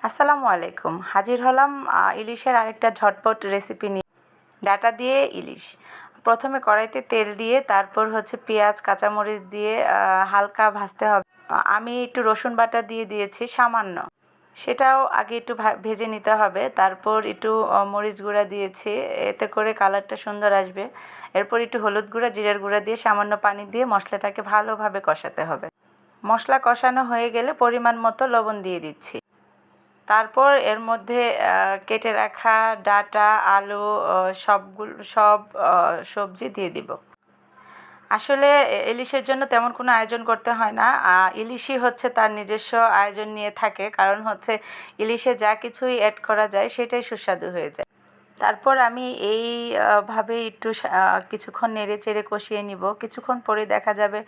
আসসালামু আলাইকুম। হাজির হলাম ইলিশের আরেকটা ঝটপট রেসিপি নিয়ে। ডাঁটা দিয়ে ইলিশ। প্রথমে কড়াইতে তেল দিয়ে তারপর হচ্ছে পেঁয়াজ কাঁচামরিচ দিয়ে হালকা ভাজতে হবে। আমি একটু রসুন বাটা দিয়ে দিয়েছি সামান্য, সেটাও আগে একটু ভেজে নিতে হবে। তারপর একটু মরিচ গুঁড়া দিয়েছি, এতে করে কালারটা সুন্দর আসবে। এরপর একটু হলুদ গুঁড়া জিরার গুঁড়া দিয়ে সামান্য পানি দিয়ে মশলাটাকে ভালোভাবে কষাতে হবে। মশলা কষানো হয়ে গেলে পরিমাণ মতো লবণ দিয়ে দিচ্ছি। তারপর এর মধ্যে কেটে রাখা ডাঁটা আলু সব সবজি দিয়ে দিব। আসলে ইলিশের জন্য তেমন কোনো আয়োজন করতে হয় না, ইলিশই হচ্ছে তার নিজস্ব আয়োজন নিয়ে থাকে। কারণ হচ্ছে ইলিশে যা কিছুই অ্যাড করা যায় সেটাই সুস্বাদু হয়ে যায়। তারপর আমি ভাবে একটু কিছুক্ষণ নেড়ে চেড়ে কষিয়ে নিব। কিছুক্ষণ পরে দেখা যাবে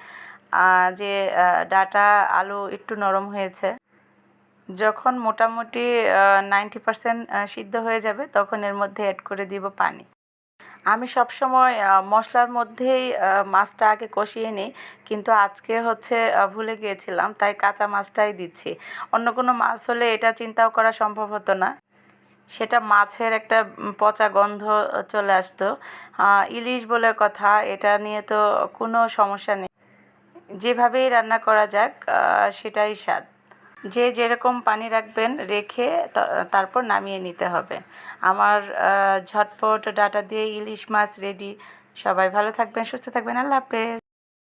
যে ডাঁটা আলু একটু নরম হয়েছে। যখন মোটামুটি 90% সিদ্ধ হয়ে যাবে তখন এর মধ্যে অ্যাড করে দিব পানি। আমি সবসময় মশলার মধ্যেই মাছটা আগে কষিয়ে নিই, কিন্তু আজকে হচ্ছে ভুলে গিয়েছিলাম, তাই কাঁচা মাছটাই দিচ্ছি। অন্য কোনো মাছ হলে এটা চিন্তাও করা সম্ভব হতো না, সেটা মাছের একটা পচা গন্ধ চলে আসতো। ইলিশ বলে কথা, এটা নিয়ে তো কোনো সমস্যা নেই। যেভাবেই রান্না করা যাক সেটাই স্বাদ। যে যেরকম পানি রাখবেন রেখে তারপর নামিয়ে নিতে হবে। আমার ঝটপট ডাঁটা দিয়ে ইলিশ মাছ রেডি। সবাই ভালো থাকবেন, সুস্থ থাকবেন। আল্লাহ হাফেজ।